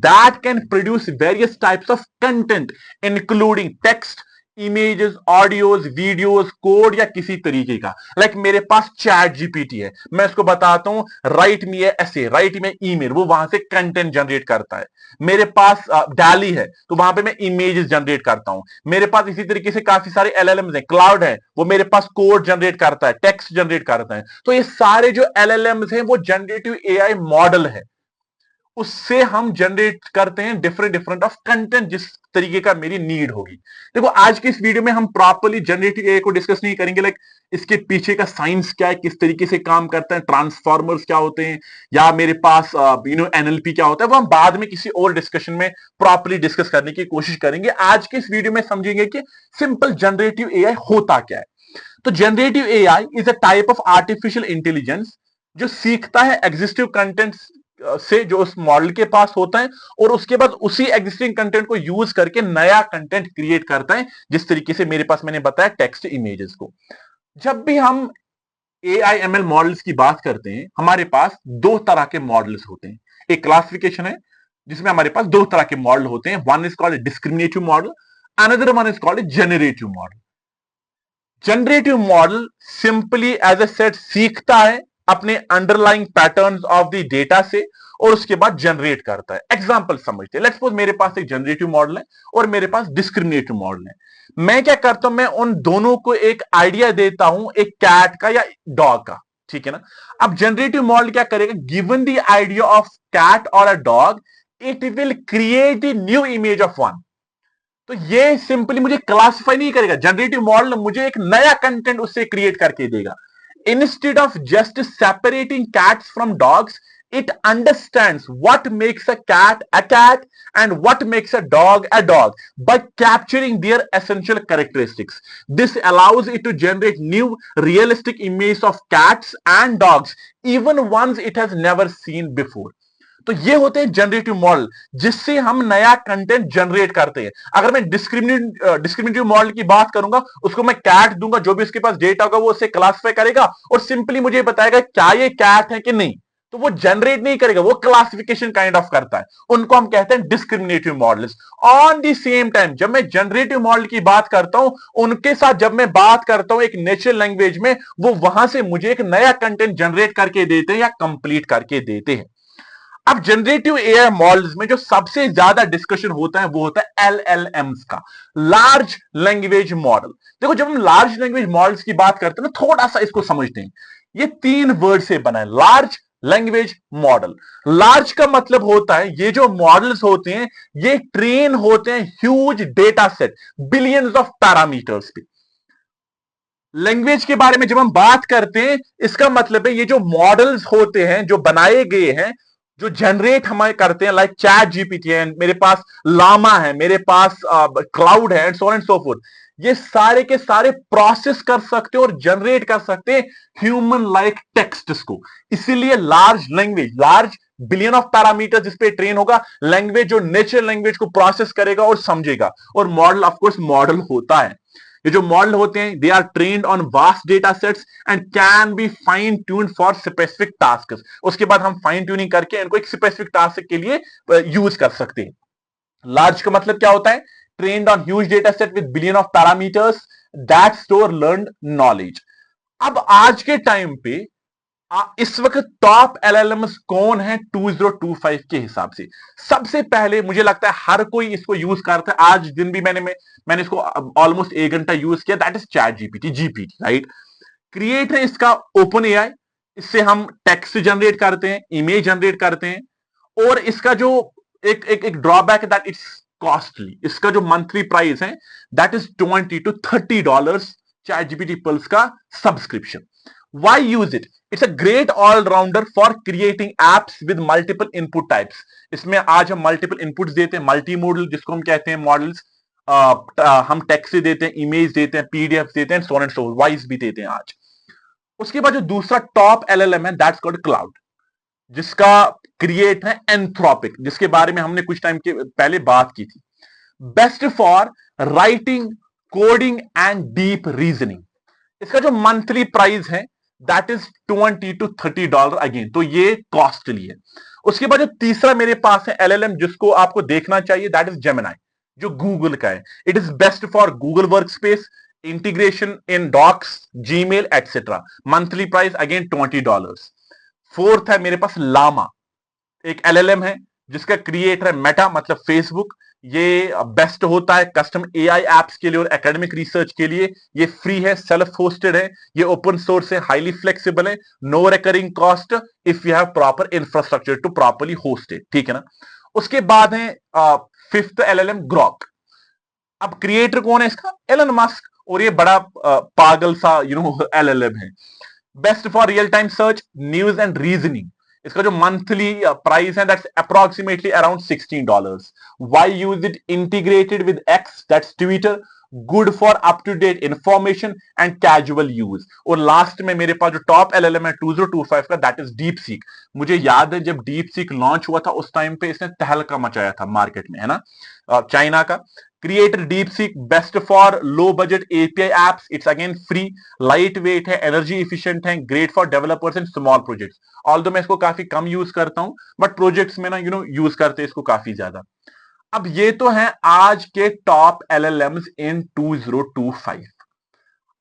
Speaker 2: that can produce various types of content including text, images, audios, videos, code या किसी तरीके का। लाइक मेरे पास चैट जीपीटी है, मैं उसको बताता हूं राइट मी ऐसे, राइट मी ईमेल, वो वहां से कंटेंट जनरेट करता है। मेरे पास डैली है तो वहां पे मैं इमेजेस जनरेट करता हूं। मेरे पास इसी तरीके से काफी सारे एलएलएम्स हैं, क्लाउड है, वो मेरे पास कोड जनरेट करता है, टेक्स्ट जनरेट करता है। तो ये सारे जो एलएलएम्स हैं वो जनरेटिव एआई मॉडल है, उससे हम जनरेट करते हैं डिफरेंट डिफरेंट ऑफ कंटेंट जिस तरीके का मेरी नीड होगी। देखो, आज के इस वीडियो में हम प्रॉपर्ली जनरेटिव एआई को डिस्कस नहीं करेंगे, लाइक इसके पीछे का साइंस क्या है, किस तरीके से काम करता है, ट्रांसफॉर्मर्स क्या होते हैं, या मेरे पास एनएलपी क्या होता है, वो हम बाद में किसी और डिस्कशन में प्रॉपर्ली डिस्कस करने की कोशिश करेंगे। आज के इस वीडियो में समझेंगे कि सिंपल जनरेटिव एआई होता क्या है। तो generative AI is a type of artificial intelligence जो सीखता है एग्जिस्टिव कंटेंट से जो उस मॉडल के पास होता है, और उसके बाद उसी एग्जिस्टिंग कंटेंट को यूज करके नया कंटेंट क्रिएट करता है, जिस तरीके से मेरे पास मैंने बताया टेक्स्ट, इमेजेस को। जब भी हम एआई एमएल मॉडल्स की बात करते हैं, हमारे पास दो तरह के मॉडल्स होते हैं। एक क्लासिफिकेशन है जिसमें हमारे पास दो तरह के मॉडल होते हैं, one is called discriminative model, another one is called generative model. Generative model simply as a set सीखता है अपने underlying patterns of the data से और उसके बाद जनरेट करता है। एग्जांपल समझते हैं, लेट्स सपोज मेरे पास एक जनरेटिव मॉडल है और मेरे पास डिस्क्रिमिनेटिव मॉडल है। मैं क्या करता हूं, मैं उन दोनों को एक आइडिया देता हूं, एक कैट का या डॉग का, ठीक है ना। अब जनरेटिव मॉडल क्या करेगा, given the idea of cat और a dog, it will create the new image of one. तो ये सिंपली मुझे क्लासिफाई नहीं करेगा, जनरेटिव मॉडल मुझे एक नया कंटेंट उससे क्रिएट करके देगा। Instead of just separating cats from dogs, it understands what makes a cat and what makes a dog by capturing their essential characteristics. This allows it to generate new realistic images of cats and dogs, even ones it has never seen before. तो ये होते हैं generative model, जिससे हम नया content generate करते हैं। अगर मैं डिस्क्रिमिनेटिव मॉडल की बात करूंगा, उसको मैं कैट दूंगा, जो भी उसके पास डेटा होगा वो उसे क्लासिफाई करेगा और सिंपली मुझे बताएगा क्या ये कैट है कि नहीं। तो वो जनरेट नहीं करेगा, वो क्लासिफिकेशन काइंड ऑफ करता है। उनको हम कहते हैं discriminative models. On the same time जब मैं जनरेटिव मॉडल की बात करता हूं, उनके साथ जब मैं बात करता हूं एक नेचुरल लैंग्वेज में, वो वहां से मुझे एक नया कंटेंट जनरेट करके देते हैं या कंप्लीट करके देते हैं। अब जनरेटिव एआई मॉडल्स में जो सबसे ज्यादा डिस्कशन होता है वो होता है एलएलएम्स का, लार्ज लैंग्वेज मॉडल। देखो, जब हम लार्ज लैंग्वेज मॉडल्स की बात करते हैं ना, थोड़ा सा इसको समझते हैं। ये तीन वर्ड से बना है, लार्ज लैंग्वेज मॉडल। लार्ज का मतलब होता है ये जो मॉडल्स होते हैं ये ट्रेन होते हैं huge data set, billions of parameters पे। लैंग्वेज के बारे में जब हम बात करते हैं, इसका मतलब है ये जो मॉडल्स होते हैं जो बनाए गए हैं, जो जनरेट हमारे करते हैं, लाइक चैट जीपीटी है, मेरे पास लामा है, मेरे पास क्लाउड है, and so and so fourth. ये सारे के सारे प्रोसेस कर सकते हैं और जनरेट कर सकते हैं ह्यूमन लाइक टेक्स्ट को। इसीलिए large language, large billion of parameters जिस पे ट्रेन होगा, लैंग्वेज जो नेचुरल लैंग्वेज को प्रोसेस करेगा और समझेगा। और मॉडल ऑफ कोर्स मॉडल होता है, ये जो मॉडल होते हैं they are trained on vast data sets and can be fine tuned for specific task. उसके बाद हम फाइन ट्यूनिंग करके इनको एक स्पेसिफिक टास्क के लिए यूज कर सकते हैं। लार्ज का मतलब क्या होता है? Trained on huge data set with billion of parameters that store learned knowledge. अब आज के टाइम पे इस वक्त टॉप एलएलएम्स कौन है 2025 के हिसाब से? सबसे पहले मुझे लगता है हर कोई इसको यूज करता है, आज दिन भी मैंने इसको ऑलमोस्ट 1 घंटा यूज किया, that is chat GPT, GPT, right. Create है इसका ओपन एआई, इससे हम टेक्स्ट जनरेट करते हैं, इमेज जनरेट करते हैं, और इसका जो एक ड्रॉबैक है दैट इट्स कॉस्टली। इसका जो मंथली प्राइस है that is $20 to $30 chat GPT pulse का subscription. Why use it? It's a great all-rounder for creating apps with multiple input types. इसमें आज हम multiple inputs देते हैं, मल्टी मॉडल जिसको हम कहते हैं मॉडल्स, हम टेक्स्ट से देते हैं, इमेज देते हैं, पीडीएफ देते हैं, सो एंड सो वॉइस भी देते हैं आज। उसके बाद जो दूसरा टॉप एलएलएम है दैट्स कॉल्ड क्लाउड, जिसका क्रिएट है एंथ्रोपिक, जिसके बारे में हमने कुछ टाइम के पहले बात की थी। Best for writing, coding and deep reasoning. इसका जो मंथली प्राइस है दैट इज $20 to $30 अगेन, तो ये कॉस्टली है। उसके बाद जो तीसरा मेरे पास है एलएलएम जिसको आपको देखना चाहिए दैट इज जेमिनी, जो गूगल का है। It is best for Google workspace, integration in docs, Gmail etcetera. Monthly price again $20। Fourth है मेरे पास लामा, एक एलएलएम है जिसका क्रिएटर है मेटा, मतलब फेसबुक। ये बेस्ट होता है कस्टम एआई एप्स के लिए और एकेडमिक रिसर्च के लिए। ये फ्री है, सेल्फ होस्टेड है, ये ओपन सोर्स है, हाईली फ्लेक्सिबल है, no recurring cost if you have proper infrastructure to properly host it, ठीक है ना। उसके बाद है फिफ्थ एलएलएम ग्रॉक। अब क्रिएटर कौन है इसका? एलन मस्क, और ये बड़ा पागल सा एलएलएम है। Best for real time search, news and reasoning. इसका जो मंथली प्राइस है that's approximately around $16। Why use it? Integrated with X that's Twitter, good for up to date information and casual use. और last में मेरे पास जो top LLM है 2025 का that is deep seek. मुझे याद है जब डीप सीक लॉन्च हुआ था उस टाइम पे इसने तहलका मचाया था मार्केट में, है ना, चाइना का। Creator deep seek, best for low budget API apps, it's again free, light weight है, एनर्जी इफिशिएंट है, great for developers and small projects. Although मैं इसको काफी कम यूज करता हूं बट प्रोजेक्ट्स में ना यूज करते हैं इसको काफी ज्यादा। अब ये तो है आज के टॉप एलएलएम्स इन 2025।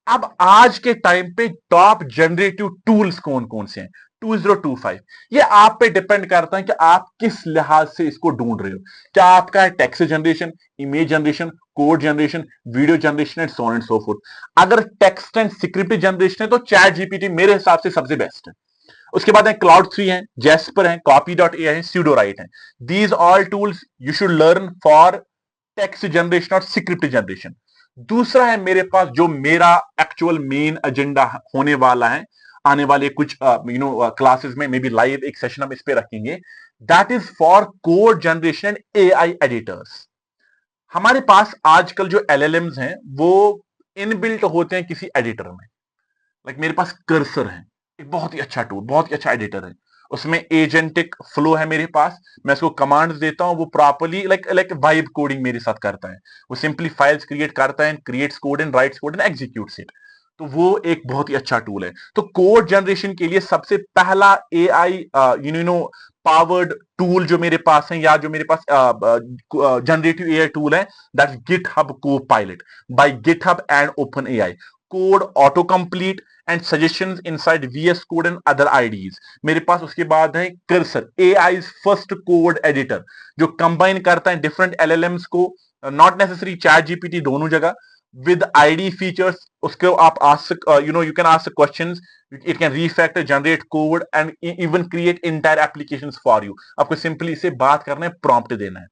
Speaker 2: अब आज के टाइम पे टॉप जनरेटिव टूल्स कौन कौन से हैं 2025? ये आप पे डिपेंड करता है कि आप किस लिहाज से इसको ढूंढ रहे हो। क्या आपका है text generation, image generation, code generation, video generation and so and so fourth. अगर टेक्स्ट एंड स्क्रिप्ट जनरेशन है तो चैट जीपीटी मेरे हिसाब से सबसे बेस्ट है। उसके बाद है क्लाउड 3 है, जेस्पर है, कॉपी.ai है, स्यूडोराइट है। These all tools you should learn for text generation और स्क्रिप्ट जनरेशन। दूसरा है मेरे पास जो मेरा एक्चुअल मेन एजेंडा होने वाला है आने वाले कुछ क्लासेस में, मे बी लाइव एक सेशन हम इस पे रखेंगे, that is for code generation and AI editors. हमारे पास आजकल जो एलएलएम्स हैं वो इनबिल्ट होते हैं किसी एडिटर में। लाइक मेरे पास कर्सर है, एक बहुत ही अच्छा टूल, बहुत ही अच्छा एडिटर है, उसमें एजेंटिक फ्लो है मेरे पास। मैं इसको कमांड्स देता हूं, वो प्रॉपर्ली लाइक वाइब कोडिंग मेरे साथ करता है। वो सिंपली फाइल्स क्रिएट करता है, creates code and rights code and executes it. तो वो एक बहुत ही अच्छा टूल है। तो कोड जनरेशन के लिए सबसे पहला एआई पावर्ड टूल जो मेरे पास है, या जो मेरे पास जनरेटिव एआई टूल है, that's GitHub Copilot by GitHub and OpenAI. Code auto complete and suggestions inside VS code and other IDEs मेरे पास। उसके बाद है Cursor, AI first code editor, जो कंबाइन करता है डिफरेंट एलएलएम्स को, नॉट नेसेसरी चैट जीपीटी, दोनों जगह with ID features। उसको आप ask you can ask questions, it can refactor, generate code and even create entire applications for you। आपको simply इसे बात करना है, प्रॉम्प्ट देना है।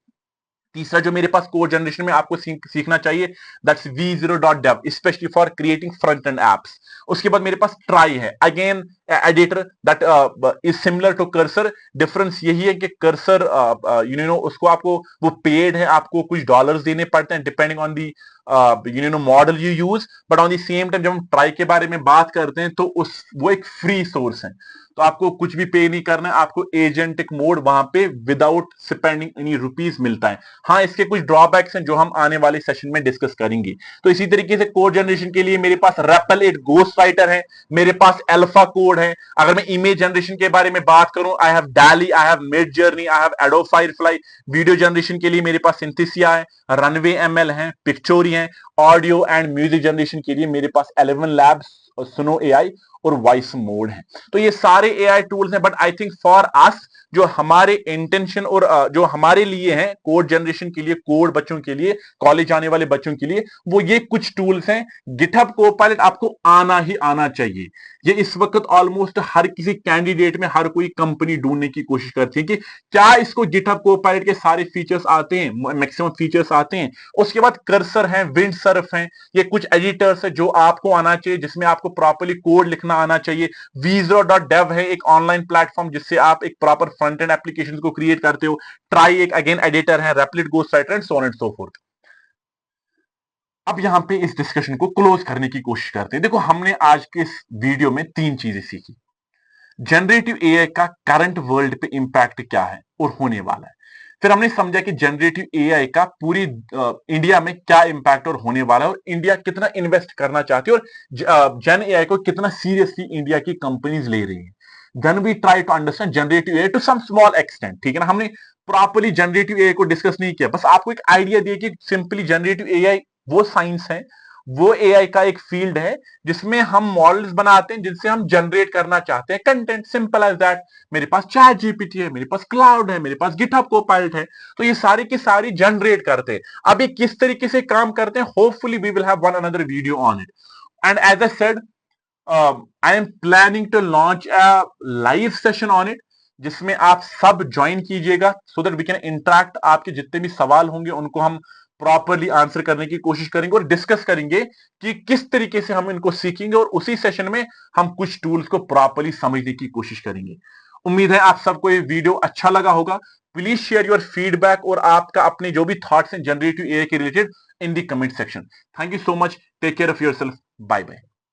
Speaker 2: तीसरा जो मेरे पास कोड जनरेशन में आपको सीखना चाहिए that's v0.dev, specially for creating front end apps. उसके बाद मेरे पास ट्राई है, again editor that is similar to Cursor. Difference यही है कि कर्सर उसको आपको वो पेड है, आपको कुछ डॉलर्स देने पड़ते हैं depending on the model you use, but on the same time जब हम ट्राई के बारे में बात करते हैं तो वो एक फ्री सोर्स है, तो आपको कुछ भी पे नहीं करना है, आपको एजेंटिक मोड वहां पे विदाउट स्पेंडिंग एनी रुपीज मिलता है। हाँ, इसके कुछ ड्रॉबैक्स हैं जो हम आने वाले सेशन में डिस्कस करेंगे। तो इसी तरीके से कोड जनरेशन के लिए मेरे पास रेपल 8 गोस्ट राइटर है, मेरे पास अल्फा कोड है। अगर मैं इमेज जनरेशन के बारे में बात करूं, आई हैव डाली, I have mid journey, I have adobe Firefly. Video generation के लिए मेरे पास सिंथेसिया है, रनवे एमएल है, पिक्चोरी है। ऑडियो एंड म्यूजिक जनरेशन के लिए मेरे पास 11 लैब्स और सुनो एआई और वॉइस मोड है। तो ये सारे एआई टूल्स हैं, but I think for us जो हमारे इंटेंशन और जो हमारे लिए हैं कोड जनरेशन के लिए, कोड बच्चों के लिए, कॉलेज आने वाले बच्चों के लिए, वो ये कुछ टूल्स हैं। गिटहब कोपायलट आपको आना ही आना चाहिए। ये इस वक्त ऑलमोस्ट हर किसी कैंडिडेट में हर कोई कंपनी ढूंढने की कोशिश करती है कि क्या इसको गिटहब कोपायलट के सारे फीचर्स आते हैं, मैक्सिमम फीचर्स आते हैं। उसके बाद कर्सर है, विंड सर्फ है, ये कुछ एडिटर्स है जो आपको आना चाहिए, जिसमें आपको प्रॉपर्ली कोड लिखना आना चाहिए। Visual.dev है एक ऑनलाइन प्लेटफॉर्म जिससे आप एक प्रॉपर फ्रंट एंड एप्लीकेशन को क्रिएट करते हो। ट्राई एक अगेन एडिटर है, Replit Ghostwriter and so on and so forth. अब यहां पे इस डिस्कशन को क्लोज करने की कोशिश करते हैं। देखो, हमने आज के इस वीडियो में 3 चीजें सीखी। जनरेटिव एआई का करंट वर्ल्ड पे इंपैक्ट क्या है और होने वाला है। फिर हमने समझा कि जनरेटिव एआई का पूरी इंडिया में क्या इंपैक्ट और होने वाला है, और इंडिया कितना इन्वेस्ट करना चाहती है, और जन एआई को कितना सीरियसली इंडिया की कंपनीज ले रही है। Then we try to understand generative AI to some small extent. ठीक है ना, हमने प्रॉपर्ली जनरेटिव एआई को डिस्कस नहीं किया, बस आपको एक आइडिया दिया कि सिंपली जनरेटिव एआई वो साइंस है, वो एआई का एक फील्ड है जिसमें हम मॉडल्स बनाते हैं जिनसे हम जनरेट करना चाहते हैं कंटेंट। Simple as that. मेरे पास चैट जीपीटी है, मेरे पास क्लाउड है, मेरे पास गिटहब कोपायलट है, तो ये सारी की सारी जनरेट करते हैं। अब ये किस तरीके से काम करते हैं, hopefully we will have one another video on it. And as I said, I am planning to launch a live session on it, जिसमें आप सब ज्वाइन कीजिएगा so that we can interact. आपके जितने भी सवाल होंगे उनको हम प्रॉपरली आंसर करने की कोशिश करेंगे और डिस्कस करेंगे कि किस तरीके से हम इनको सीखेंगे, और उसी सेशन में हम कुछ टूल्स को प्रॉपरली समझने की कोशिश करेंगे। उम्मीद है आप सबको ये वीडियो अच्छा लगा होगा। प्लीज शेयर योर फीडबैक और आपका अपने जो भी थॉट्स हैं जनरेटिव एआई के related in the comment section. Thank you so much. Take care of yourself. Bye bye.